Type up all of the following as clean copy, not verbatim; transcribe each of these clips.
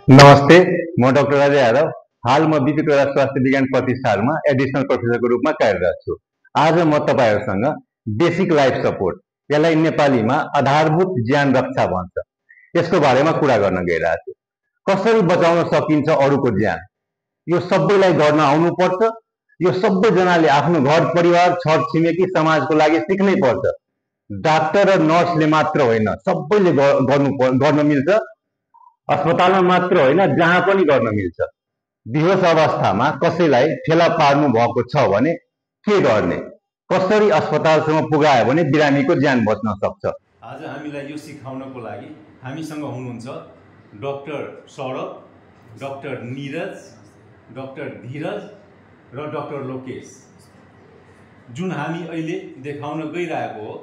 नमस्ते, म डाक्टर राजा यादव। हाल म बिपिकोला स्वास्थ्य विज्ञान प्रतिष्ठानमा एडिसनल प्रोफेसरको रूपमा कार्यरत छु। आज म तपाईहरुसँग बेसिक लाइफ सपोर्ट, यसलाई नेपालीमा आधारभूत ज्यान रक्षा भन्छ, यसको बारेमा कुरा गर्न गइरहेको छु। कसरी बचाउन सकिन्छ अरूको ज्यान, यो सबैलाई गर्न आउनुपर्छ। यो सबैजनाले आफ्नो घर परिवार छर छिमेकी समाजको लागि सिक्नै पर्छ। डाक्टर र नर्सले मात्र होइन, सबैले गर्न मिल्छ। अस्पतालमा मात्र होइन, जहाँ पनि गर्न मिल्छ। बेहोस अवस्थामा कसैलाई फेला पार्नु भएको छ भने के गर्ने, कसरी अस्पतालसम्म पुगायो भने बिरामीको ज्यान बच्न सक्छ। आज हामीलाई यो सिकाउनको लागि हामीसँग हुनुहुन्छ doctor Saurabh, doctor Neeraj, doctor Dheeraj र डाक्टर लोकेश, जुन हामी अहिले देखाउन गइरहेको हो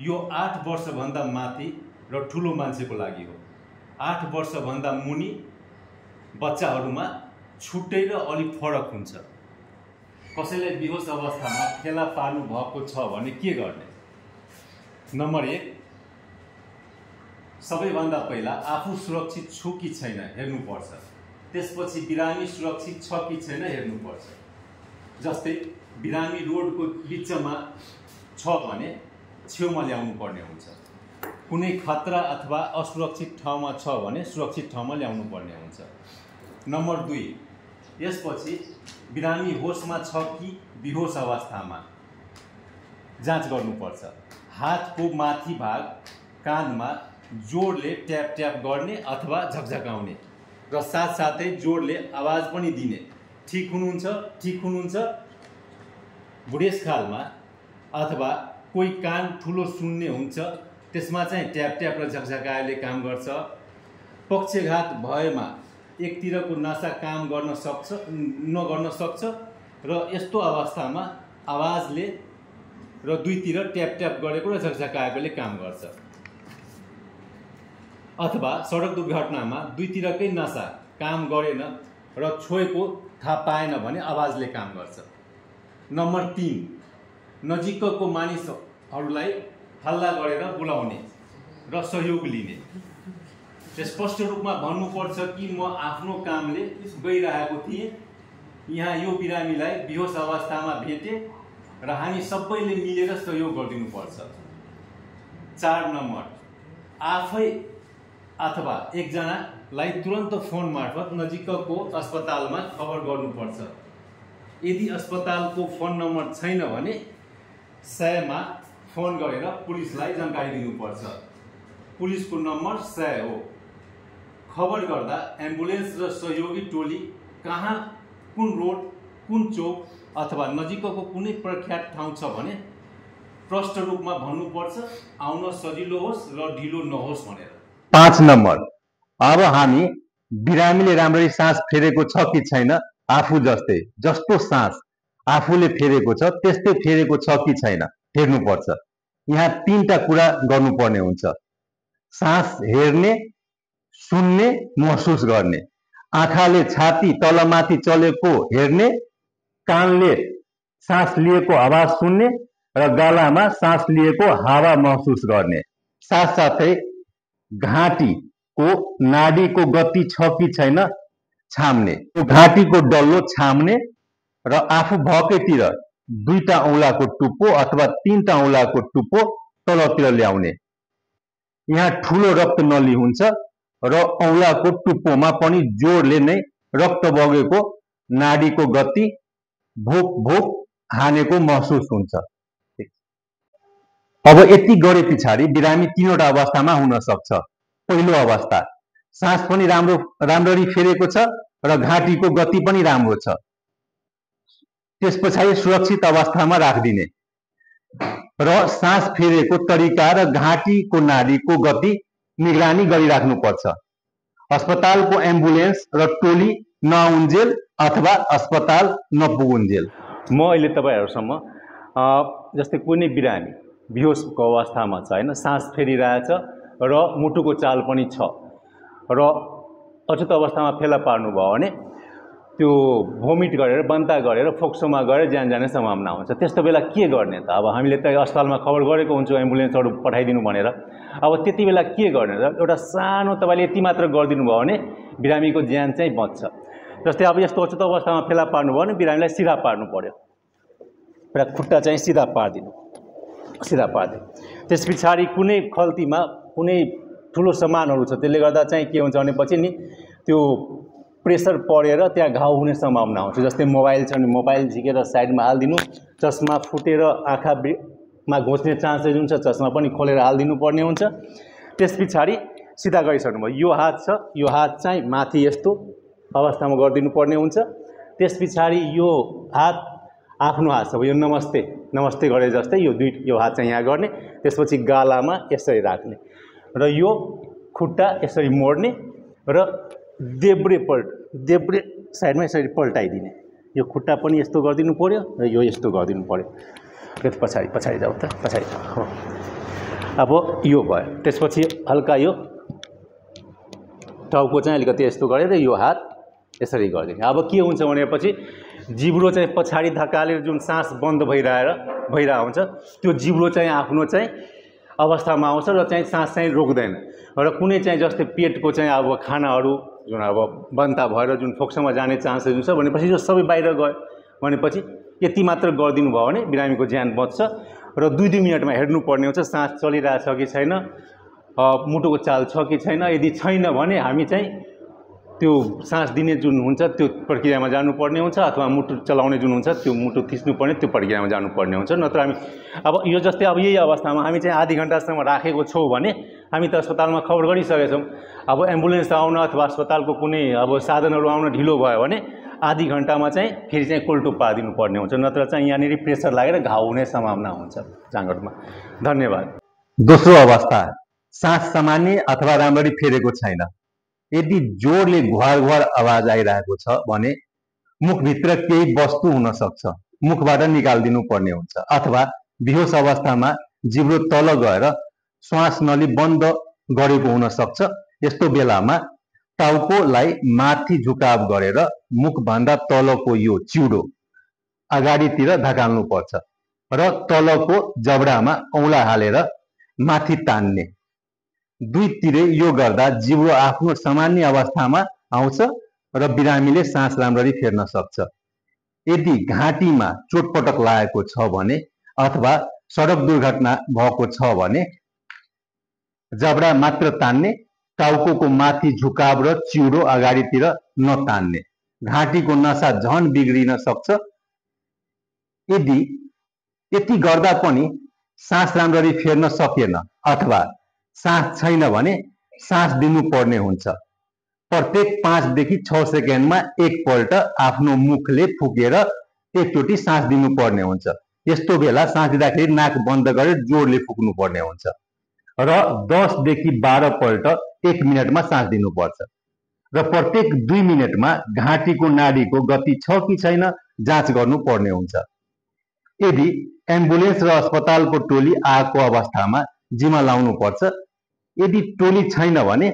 यो 8 वर्षभन्दा माथि र ठुलो मान्छेको लागि हो। 8 वर्षभन्दा मुनि बच्चाहरूमा छुट्टै र अलिक फरक हुन्छ। कसैलाई बेहोस अवस्थामा फेला पार्नु भएको छ भने के गर्ने? नम्बर 1, सबैभन्दा पहिला आफू सुरक्षित छु कि छैन हेर्नुपर्छ। त्यसपछि बिरामी सुरक्षित छ कि छैन हेर्नुपर्छ। जस्तै बिरामी रोडको बिचमा छ भने छेउमा ल्याउनु पर्ने हुन्छ। कुनै खतरा अथवा असुरक्षित ठाउँमा छ भने सुरक्षित ठाउँमा ल्याउनु पर्ने हुन्छ। नम्बर 2, यसपछि बिरामी होसमा छ कि बेहोस अवस्थामा जाँच गर्नुपर्छ। हातको माथि भाग काँधमा जोडले ट्याप ट्याप गर्ने अथवा झकझकाउने र साथसाथै जोडले आवाज पनि दिने। ठीक हुनुहुन्छ। बुढेसकालमा अथवा कोही कान ठुलो सुन्ने हुन्छ, त्यसमा चाहिँ ट्याप ट्याप र झकझकाएले काम गर्छ। पक्षघात भएमा एकतिरको नसा काम नगर्न सक्छ र यस्तो अवस्थामा आवाजले र दुईतिर ट्याप ट्याप गरेको र झकझकाएकोले काम गर्छ। अथवा सडक दुर्घटनामा दुईतिरकै नसा काम गरेन र छोएको थाहा पाएन भने आवाजले काम गर्छ। नम्बर 3, नजिकको मानिसहरूलाई हल्ला गरेर बोलाउने र सहयोग लिने। स्पष्ट रूपमा भन्नुपर्छ कि म आफ्नो कामले गइरहेको थिएँ, यहाँ यो बिरामीलाई बेहोस अवस्थामा भेटे र हामी सबैले मिलेर सहयोग गरिदिनुपर्छ। 4 नम्बर, आफै अथवा एकजनालाई तुरन्त फोन मार्फत नजिकको अस्पतालमा खबर गर्नुपर्छ। यदि अस्पतालको फोन नम्बर छैन भने 100 मा फोन गरेर पुलिसलाई जानकारी दिनुपर्छ। पुलिसको नम्बर 100 हो। खबर गर्दा एम्बुलेन्स र सहयोगी टोली कहाँ, कुन रोड, कुन चौक अथवा नजिकको कुनै प्रख्यात ठाउँ छ भने प्रष्ट रूपमा भन्नुपर्छ, आउन सजिलो होस् र ढिलो नहोस् भनेर। 5 नम्बर, अब हामी बिरामीले राम्ररी सास फेरेको छ कि छैन, आफू जस्तो सास आफूले फेरेको छ त्यस्तै फेरेको छ कि छैन हेर्नुपर्छ। यहाँ 3टा कुरा गर्नुपर्ने हुन्छ। सास हेर्ने, सुन्ने, महसुस गर्ने। आँखाले छाती तलमाथि चलेको हेर्ने, कानले सास लिएको आवाज सुन्ने र गालामा सास लिएको हावा महसुस गर्ने। साथसाथै घाँटीको नाडीको गति छ कि छैन छाम्ने। घाँटीको डल्लो छाम्ने र आफू भएकैतिर 2टा औँलाको टुप्पो अथवा 3टा औँलाको टुप्पो तलतिर ल्याउने। यहाँ ठुलो रक्त नली हुन्छ र औँलाको टुप्पोमा पनि जोडले नै रक्त बगेको, नाडीको गति, भोक भोक हानेको महसुस हुन्छ। अब यति गरे पछाडि बिरामी 3वटा अवस्थामा हुन सक्छ। पहिलो अवस्था, सास पनि राम्ररी फेरेको छ र घाँटीको गति पनि राम्रो छ। त्यसपछि सुरक्षित अवस्थामा राखिदिने र सास फेरेको तरिका र घाँटीको नाडीको गति निगरानी गरिराख्नुपर्छ। अस्पतालको एम्बुलेन्स र टोली नआउन्जेल अथवा अस्पताल नपुगुन्जेल। म अहिले तपाईहरुसम्म जस्तै कुनै बिरामी बेहोसको अवस्थामा छ हैन, सास फेरिरहेछ र मुटुको चाल पनि छ र अचेत अवस्थामा फेला पार्नु भयो भने त्यो भोमिट गरेर बन्ता गरेर फोक्सोमा गएर ज्यान जाने सम्भावना हुन्छ। त्यस्तो बेला के गर्ने त? अब हामीले त अस्पतालमा खबर गरेको हुन्छौँ एम्बुलेन्सहरु पठाइदिनु भनेर। अब त्यति बेला के गर्ने त? एउटा सानो तपाईले यति मात्र गरिदिनु भयो भने बिरामीको ज्यान चाहिँ बच्छ। जस्तै अब यस्तो अचुत अवस्थामा फेला पार्नु भयो भने बिरामीलाई सिधा पार्नु पर्यो, र खुट्टा चाहिँ सिधा पारिदिनु। त्यस पछाडि कुनै खल्तीमा कुनै ठुलो सामानहरू छ, त्यसले गर्दा चाहिँ के हुन्छ भनेपछि नि त्यो प्रेसर परेर त्यहाँ घाउ हुने सम्भावना हुन्छ। जस्तै मोबाइल छ भने मोबाइल झिकेर साइडमा हालिदिनु, चस्मा फुटेर आँखामा घोच्ने चान्सेस हुन्छ, चस्मा पनि खोलेर हालिदिनु पर्ने हुन्छ। त्यस पछाडि सिधा गरिसक्नु भयो, यो हात छ, यो हात चाहिँ माथि यस्तो अवस्थामा गरिदिनु पर्ने हुन्छ। त्यस पछाडि यो हात आफ्नो हात छ, यो नमस्ते गरे जस्तै यो हात चाहिँ यहाँ गर्ने, त्यसपछि गालामा यसरी राख्ने र यो खुट्टा यसरी मोड्ने र देब्रे साइडमा यसरी पल्टाइदिने। यो खुट्टा पनि यस्तो गरिदिनु पर्यो र यो यस्तो गरिदिनु पर्यो। त्यो पछाडि जाऊ त, पछाडि हो। अब यो भयो, त्यसपछि हल्का यो टाउको चाहिँ अलिकति यस्तो गरेर यो हात यसरी गरिदिने। अब के हुन्छ भनेपछि जिब्रो चाहिँ पछाडि धकालेर जुन सास बन्द भइरहेको हुन्छ, त्यो जिब्रो चाहिँ आफ्नो चाहिँ अवस्थामा आउँछ र चाहिँ सास चाहिँ रोक्दैन। र कुनै चाहिँ जस्तै पेटको चाहिँ अब खानाहरू जुन अब बन्ता भएर जुन फोक्सोमा जाने चान्सेस हुन्छ भनेपछि यो सबै बाहिर गयो भनेपछि यति मात्र गरिदिनु भयो भने बिरामीको ज्यान बच्छ। र 2-2 मिनटमा हेर्नुपर्ने हुन्छ सास चलिरहेछ कि छैन, मुटुको चाल छ कि छैन। यदि छैन भने हामी चाहिँ त्यो सास दिने जुन हुन्छ त्यो प्रक्रियामा जानुपर्ने हुन्छ, अथवा मुटु चलाउने जुन हुन्छ त्यो मुटु थिच्नुपर्ने त्यो प्रक्रियामा जानुपर्ने हुन्छ। नत्र हामी अब यो जस्तै अब यही अवस्थामा हामी चाहिँ आधी घन्टासम्म राखेको छौँ भने हामी त अस्पतालमा खबर गरिसकेछौँ। अब एम्बुलेन्स आउन अथवा अस्पतालको कुनै अब साधनहरू आउन ढिलो भयो भने आधी घन्टामा चाहिँ फेरि चाहिँ कोल्टो पारिदिनु पर्ने हुन्छ, नत्र चाहिँ यहाँनिर प्रेसर लागेर घाउ हुने सम्भावना हुन्छ जाँगरमा। धन्यवाद। दोस्रो अवस्था, सास सामान्य अथवा राम्ररी फेरेको छैन। यदि जोडले घुवार आवाज आइरहेको छ भने मुखभित्र केही वस्तु हुन सक्छ, मुखबाट निकालिदिनु पर्ने हुन्छ। अथवा बेहोस अवस्थामा जिब्रो तल गएर श्वास नली बन्द गरेको हुन सक्छ। यस्तो बेलामा टाउकोलाई माथि झुकाव गरेर मुखभन्दा तलको यो चिउडो अगाडितिर धकाल्नु पर्छ र तलको जबडामा औँला हालेर माथि तान्ने। दुईतिरै यो गर्दा जिब्रो आफ्नो सामान्य अवस्थामा आउँछ र बिरामीले सास राम्ररी फेर्न सक्छ। यदि घाँटीमा चोटपटक लागेको छ भने अथवा सडक दुर्घटना भएको छ भने जबडा मात्र तान्ने, टाउको माथि झुकाव र चिउडो अगाडितिर नतान्ने। घाँटीको नसा झन बिग्रिन सक्छ। यदि यति गर्दा पनि सास राम्ररी फेर्न सकेन अथवा सास छैन भने सास दिनुपर्ने हुन्छ। प्रत्येक 5 देखि 6 सेकेन्डमा एकपल्ट आफ्नो मुखले फुकेर एकचोटि सास दिनुपर्ने हुन्छ। यस्तो बेला सास दिँदाखेरि नाक बन्द गरेर जोडले फुक्नु पर्ने हुन्छ र 10 देखि 12 पल्ट 1 मिनटमा सास दिनुपर्छ र प्रत्येक 2 मिनटमा घाँटीको नाडीको गति छ कि छैन जाँच गर्नुपर्ने हुन्छ। यदि एम्बुलेन्स र अस्पतालको टोली आएको अवस्थामा जिम्मा लाउनुपर्छ। यदि टोली छैन भने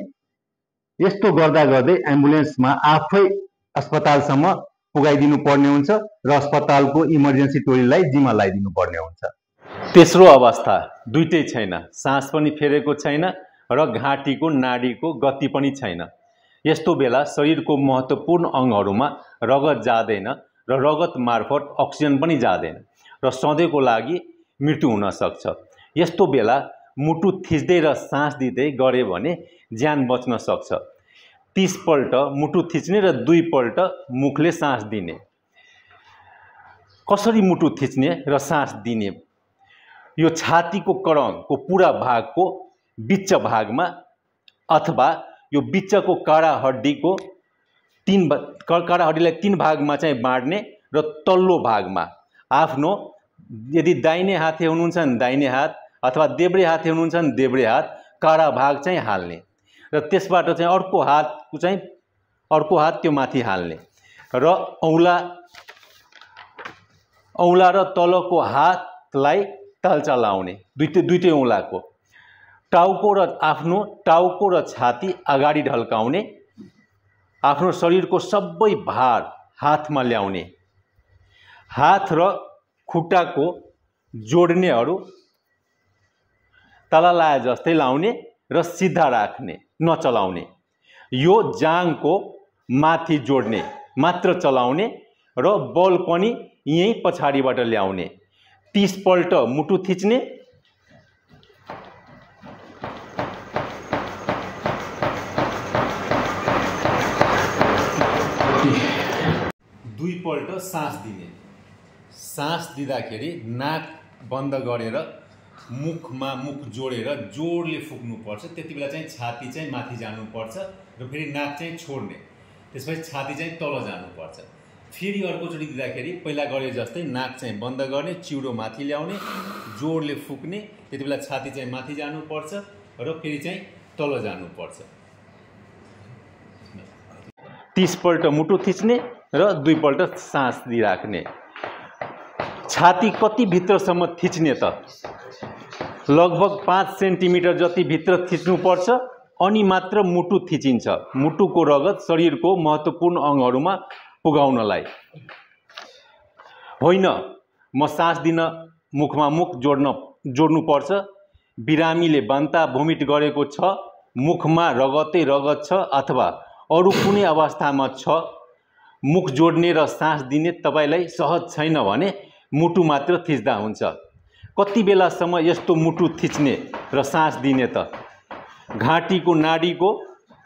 यस्तो गर्दा गर्दै एम्बुलेन्समा आफै अस्पतालसम्म पुगाइदिनु पर्ने हुन्छ र अस्पतालको इमर्जेन्सी टोलीलाई जिम्मा लगाइदिनु पर्ने हुन्छ। तेस्रो अवस्था, दुईटै छैन, सास पनि फेरेको छैन र घाँटीको नाडीको गति पनि छैन। यस्तो बेला शरीरको महत्त्वपूर्ण अङ्गहरूमा रगत जाँदैन र रगत मार्फत अक्सिजन पनि जाँदैन र सधैँको लागि मृत्यु हुन सक्छ। यस्तो बेला मुटु थिच्दै र सास दिँदै गरे भने ज्यान बच्न सक्छ। 30 पल्ट मुटु थिच्ने र 2 पल्ट मुखले सास दिने। कसरी मुटु थिच्ने र सास दिने? यो छातीको कड़ङको पुरा भागको बिच्च भागमा अथवा यो बिच्चको काडा हड्डीको काडा हड्डीलाई 3 भागमा चाहिँ बाँड्ने र तल्लो भागमा आफ्नो, यदि दाहिने हाते हुनुहुन्छ भने दाहिने हात अथवा देब्रे हाते हुनुहुन्छ भने देब्रे हात काडा भाग चाहिँ हाल्ने र त्यसबाट चाहिँ अर्को हात त्यो माथि हाल्ने र औँला र तलको हातलाई तालचा लाउने, दुईटै औँलाको। टाउको र छाती अगाडि ढल्काउने, आफ्नो शरीरको सबै भार हातमा ल्याउने, हात र खुट्टाको जोड्नेहरू तल लाए जस्तै लाउने र सिधा राख्ने, नचलाउने। यो जाङको माथि जोड्ने मात्र चलाउने र बल पनि यहीँ पछाडिबाट ल्याउने। 30 पल्ट मुटु थिच्ने, दुईपल्ट सास दिने। सास दिँदाखेरि नाक बन्द गरेर मुखमा मुख जोडेर जोडले फुक्नुपर्छ। त्यति बेला चाहिँ छाती चाहिँ माथि जानुपर्छ र फेरि नाक चाहिँ छोड्ने, त्यसपछि छाती चाहिँ तल जानुपर्छ। फेरि अर्कोचोटि दिँदाखेरि पहिला गरे जस्तै नाक चाहिँ बन्द गर्ने, चिउडो माथि ल्याउने, जोडले फुक्ने, त्यति बेला छाती चाहिँ माथि जानुपर्छ र फेरि चाहिँ तल जानुपर्छ। 30 पल्ट मुटु थिच्ने र 2 पल्ट सास दिइराख्ने। छाती कति भित्रसम्म थिच्ने त? लगभग 5 सेन्टिमिटर जति भित्र थिच्नुपर्छ, अनि मात्र मुटु थिचिन्छ। मुटुको रगत शरीरको महत्त्वपूर्ण अङ्गहरूमा पुगाउनलाई होइन। म सास दिन मुखमा मुख जोड्नुपर्छ। बिरामीले बान्ता भोमिट गरेको छ, मुखमा रगतै रगत छ अथवा अरू कुनै अवस्थामा छ, मुख जोड्ने र सास दिने तपाईलाई सहज छैन भने मुटु मात्र थिच्दा हुन्छ। कति बेलासम्म यस्तो मुटु थिच्ने र सास दिने त? घाँटीको नाडीको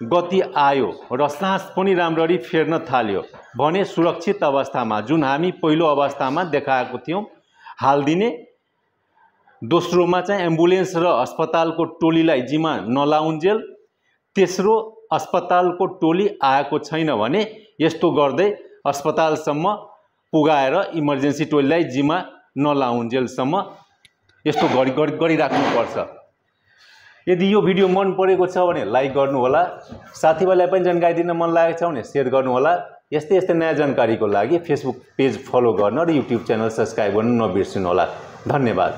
गति आयो र सास पनि राम्ररी फेर्न थाल्यो भने सुरक्षित अवस्थामा, जुन हामी पहिलो अवस्थामा देखाएको थियौँ, हालिदिने। दोस्रोमा चाहिँ एम्बुलेन्स र अस्पतालको टोलीलाई जिम्मा नलाउन्जेल। तेस्रो, अस्पतालको टोली आएको छैन भने यस्तो गर्दै अस्पतालसम्म पुगाएर इमर्जेन्सी टोलीलाई जिम्मा नलाउन्जेलसम्म यस्तो गरिराख्नुपर्छ। यदि यो भिडियो मन परेको छ भने लाइक गर्नुहोला, साथीभाइलाई पनि जानकारी दिन मन लागेको छ भने सेयर गर्नुहोला। यस्तै यस्तै नयाँ जानकारीको लागि फेसबुक पेज फलो गर्न र युट्युब च्यानल सब्सक्राइब गर्न नबिर्सिनुहोला। धन्यवाद।